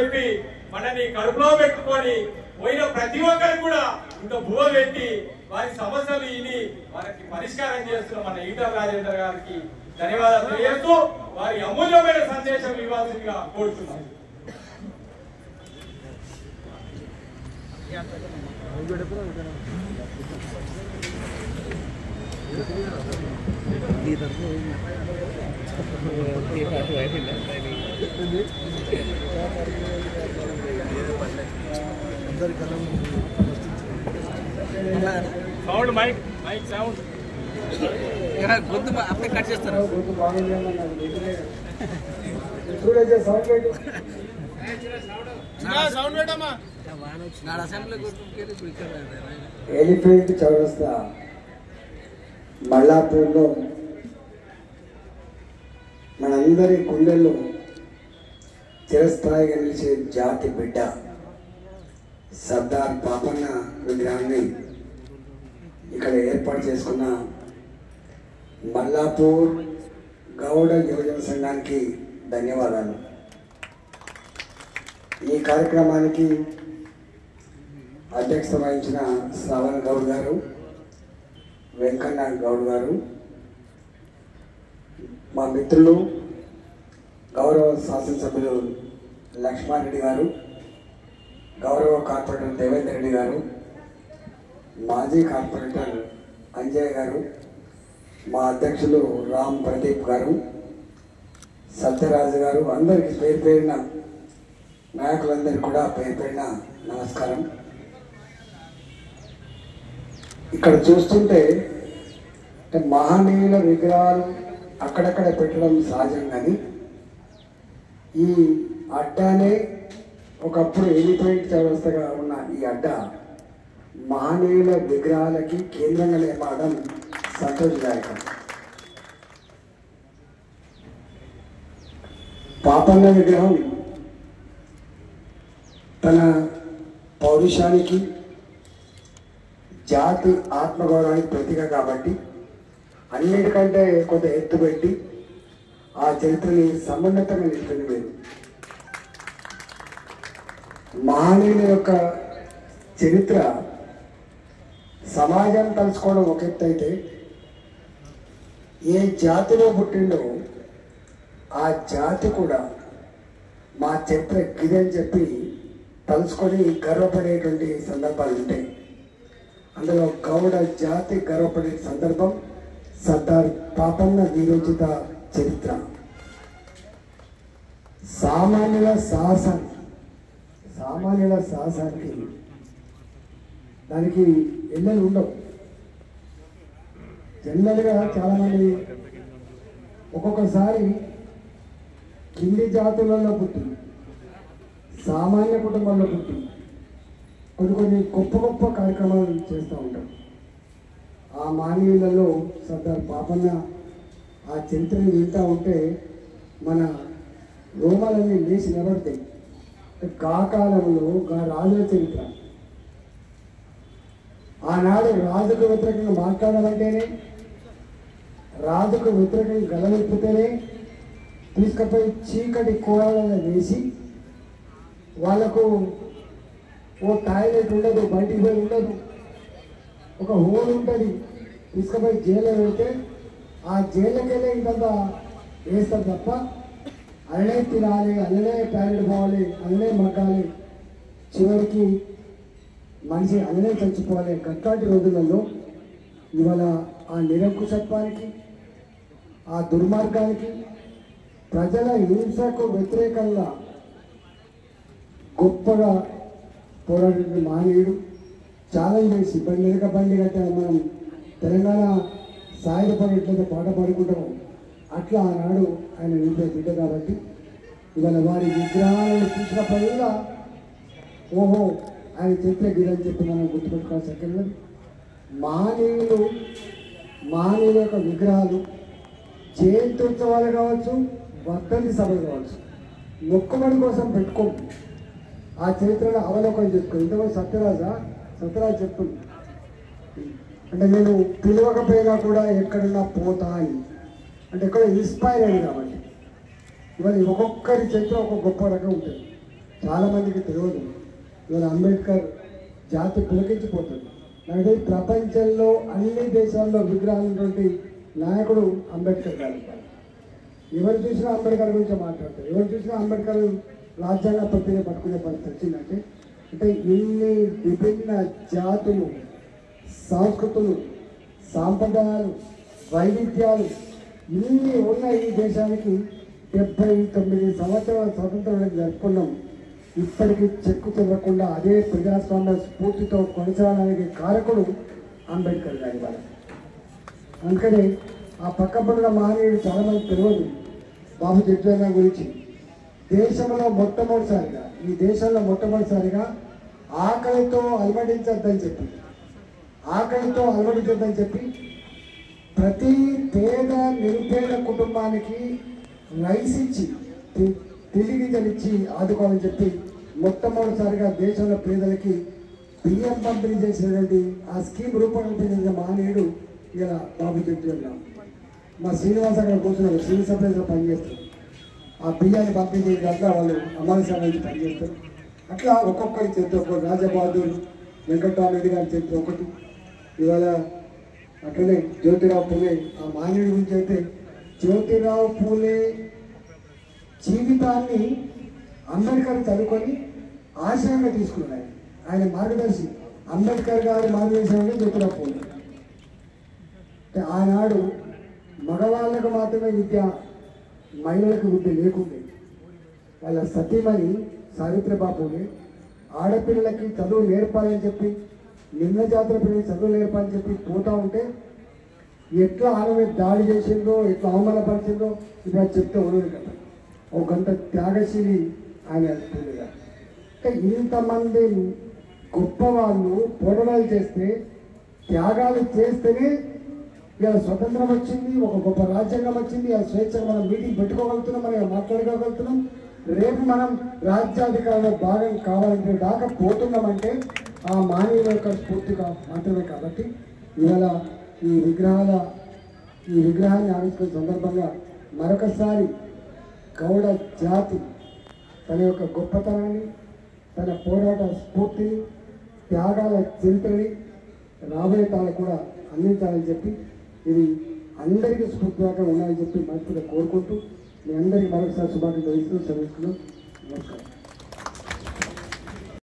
చెప్పి మనని కడుపులో పెట్టుకొని పోయిన ప్రతి ఒక్కరికి కూడా ఇంత బువ పెట్టి వారి సమస్యలు ఇని వారికి పరిష్కారం చేస్తున్న మన ఈటల రాజేందర్ గారికి ధన్యవాదాలు తెలియజేస్తూ వారి అమూల్యమైన సందేశం ఇవ్వాల్సిందిగా కోరుతున్నాం. సౌండ్ మైక్ మైక్ సౌండ్ గొంతు అప్పుడే కట్ చేస్తారు. ఎలిఫెంట్ చౌరస్తా మల్లాపూర్లో మనందరి గుండెల్లో చిరస్థాయిగా నిలిచే జాతి బిడ్డ సర్దార్ పాపన్న విగ్రహాన్ని ఇక్కడ ఏర్పాటు చేసుకున్న మల్లాపూర్ గౌడ యువజన సంఘానికి ధన్యవాదాలు. ఈ కార్యక్రమానికి అధ్యక్షత వహించిన శ్రవణ్ గౌడ్ గారు, వెంకన్న గౌడ్ గారు, మా మిత్రులు గౌరవ శాసనసభ్యులు లక్ష్మారెడ్డి గారు, గౌరవ కార్పొరేటర్ దేవేందర్ రెడ్డి గారు, మాజీ కార్పొరేటర్ అంజయ్ గారు, మా అధ్యక్షులు రామ్ ప్రదీప్ గారు, సత్యరాజు గారు, అందరికీ పేరు పేరిన నాయకులందరికీ కూడా పేరు పేరిన నమస్కారం. ఇక్కడ చూస్తుంటే మహనీయుల విగ్రహాలు అక్కడక్కడ పెట్టడం సహజం, కానీ ఈ అడ్డానే ఒకప్పుడు ఎలిఫెంట్ చౌరస్తగా ఉన్న ఈ అడ్డ మహనీయుల విగ్రహాలకి కేంద్రంగా ఏర్పడడం సంతోషదాయకం. పాపన్న విగ్రహం తన పౌరుషానికి, జాతి ఆత్మగౌరవానికి ప్రతీక కాబట్టి అన్నిటికంటే కొంత ఎత్తుపెట్టి ఆ చరిత్రని సమున్నతంగా నిలిపింది. మీరు మహనీయుల యొక్క చరిత్ర సమాజం తలుచుకోవడం ఒక ఎత్తు అయితే, ఏ జాతిలో పుట్టిండో ఆ జాతి కూడా మా చరిత్ర గిదని చెప్పి తలుచుకొని గర్వపడేటువంటి సందర్భాలు ఉంటాయి. అందులో గౌడ జాతి గర్వపడే సందర్భం సర్దార్ పాపన్న వీరోచిత చరిత్ర. సామాన్యుల సాహసానికి దానికి ఎన్నెలు ఉండవు. జనరల్గా చాలామంది ఒక్కొక్కసారి కింది జాతులలో పుట్టి, సామాన్య కుటుంబంలో పుట్టి కొన్ని గొప్ప గొప్ప కార్యక్రమాలు చేస్తూ ఉంటారు. ఆ మానవీయులలో సర్దార్ పాపన్న ఆ చరిత్రని వింటూ ఉంటే మన రోమాలన్నీ లేచి నిలబడతాయి. గా కాలంలో గా రాజుల చరిత్ర, ఆనాడు రాజుకు వ్యతిరేకంగా మాట్లాడాలంటేనే, రాజుకు వ్యతిరేకంగా గలవెత్తితేనే తీసుకుపోయి చీకటి కోడలను వేసి, వాళ్ళకు ఓ టాయిలెట్ ఉండదు, బయటికి పోయి ఉండదు, ఒక హోల్ ఉంటుంది, తీసుకుపోయి జైల్లో పెడితే ఆ జైలుకెళ్ళి ఇంకంతా వేస్తారు తప్ప అల్లనే తినాలి, అల్లనే టాయిలెట్ పోవాలి, అల్లనే మగ్గాలి, చివరికి మనిషి అల్లనే చచ్చిపోవాలి. గట్లాంటి రోజులలో ఇవాళ ఆ నిరంకుశత్వానికి, ఆ దుర్మార్గానికి, ప్రజల హింసకు వ్యతిరేకంగా గొప్పగా పోరాడిన మహనీయుడు. ఛాలెంజ్ చేసి బండి వెనక బండి కట్టాలి, మనం తెలంగాణ సాయుధ పడి ఎట్లయితే పాట పాడుకుంటామో అట్లా ఆనాడు ఆయన నిలిపే బిడ్డ. కాబట్టి ఇవాళ వారి విగ్రహాలను చూసినప్పుడల్లా ఓహో ఆయన చరిత్ర గిరని చెప్పి మనం గుర్తుపెట్టుకోవాల్సి అక్కడ మహనీయుల యొక్క విగ్రహాలు జయంతి ఉత్సవాలు కావచ్చు, వర్ధంతి సభలు కావచ్చు, మొక్కుబడి కోసం పెట్టుకో. ఆ చరిత్రలో అవలోకనం చేసుకో. ఇంతవరకు సత్యరాజు చెప్తుంది అంటే నేను పిలవకపోయినా కూడా ఎక్కడున్నా పోతా అని, అంటే ఎక్కడ ఇన్స్పైర్ అయ్యింది. కాబట్టి ఇవాళ ఒక్కొక్కరి చరిత్ర ఒక్కొక్క గొప్ప రకం ఉంటుంది. చాలామందికి తెలియదు. ఇవాళ అంబేద్కర్ జాతి పులకించిపోతుంది. అంటే ప్రపంచంలో అన్ని దేశాల్లో విగ్రహాలు ఉన్నటువంటి నాయకుడు అంబేద్కర్ గారు. ఎవరు చూసినా అంబేద్కర్ గురించి మాట్లాడతారు. ఎవరు చూసినా అంబేద్కర్ రాజ్యాంగ ప్రక్రియ పట్టుకునే పరిస్థితి వచ్చిందంటే అంటే ఇన్ని విభిన్న జాతులు, సంస్కృతులు, సాంప్రదాయాలు, వైవిధ్యాలు ఇన్ని ఉన్న ఈ దేశానికి 79 సంవత్సరాల స్వతంత్రం జరుపుకున్నాం. ఇప్పటికీ చెక్కు చెదరకుండా అదే ప్రజాస్వామ్య స్ఫూర్తితో కొనసాగడానికి కారకుడు అంబేద్కర్ గారి వాళ్ళ. అందుకని ఆ పక్కపడిన మహనీయుడు చాలామంది తెలియదు బాబు జగ్జీవన్ గురించి. దేశంలో మొట్టమొదటిసారిగా ఈ దేశంలో మొట్టమొదటిసారిగా ఆకలితో అలమటించద్దని చెప్పి ప్రతి పేద నిరుపేద కుటుంబానికి రైస్ ఇచ్చి తిండి గింజలు ఇచ్చి ఆదుకోవాలని చెప్పి మొట్టమొదటిసారిగా దేశంలో పేదలకి బియ్యం పంపిణీ చేసినటువంటి ఆ స్కీమ్ రూపొందించిన మహనీయుడు ఇలా బాబు జగ్జీవన్. మా శ్రీనివాస అక్కడ కూర్చున్నారు, సివిల్ సప్లైస్లో పనిచేస్తారు. ఆ బియ్యాన్ని పంపిణీ అట్లా వాళ్ళు అమరశాల నుంచి పనిచేస్తారు. అట్లా ఒక్కొక్కరి చరిత్ర ఒకటి, రాజబహదూర్ వెంకటరామరెడ్డి గారి చరిత్ర ఒకటి. ఇవాళ అట్లనే జ్యోతిరావు పూలే ఆ మహనీయుడి గురించి అయితే జ్యోతిరావు పూలే జీవితాన్ని అంబేద్కర్ చదువుకొని ఆశయంగా తీసుకున్నాడు. ఆయన మార్గదర్శి అంబేద్కర్ గారి మార్గదర్శనంలో జ్యోతిరావు పూలే. ఆనాడు మగవాళ్ళకు మాత్రమే విద్య, మహిళలకు విద్య లేకుండే. వాళ్ళ సతీమణి సావిత్రిబాయి పూలే ఆడపిల్లలకి చదువు నేర్పాలని చెప్పి, నిమ్న జాతుల పిల్లలకి చదువు నేర్పాలని చెప్పి పోతూ ఉంటే ఎట్లా ఆమె దాడి చేసిందో, ఎట్లా అవమానపరిచిందో ఇప్పుడు చెప్తే ఉండదు కదా. ఒక గంట త్యాగశీలి ఆయన పూలేగా. అంటే ఇంతమంది గొప్ప వాళ్ళు పోరాటాలు చేస్తే, త్యాగాలు చేస్తేనే ఇలా స్వతంత్రం వచ్చింది, ఒక గొప్ప రాజ్యాంగం వచ్చింది. ఆ స్వేచ్ఛగా మనం మీటింగ్ పెట్టుకోగలుగుతున్నాం, మనం మాట్లాడుకోగలుగుతున్నాం. రేపు మనం రాజ్యాధికారంలో భాగం కావాలంటే దాకా పోతున్నామంటే ఆ మానవుల యొక్క స్ఫూర్తిగా మాత్రమే. కాబట్టి ఇవాళ ఈ విగ్రహాన్ని ఆవిష్కరణ సందర్భంగా మరొకసారి గౌడ జాతి తన యొక్క గొప్పతనాన్ని, తన పోరాట స్ఫూర్తిని, త్యాగాల చరిత్రని రాబోయే కాలం కూడా అందించాలని చెప్పి, ఇది అందరికీ స్ఫూర్తిగా ఉండాలని చెప్పి మనసుగా కోరుకుంటూ మీ అందరికీ మరొకసారి శుభాకాంక్షలు తెలుస్తూ చదువుతున్నాం. నమస్కారం.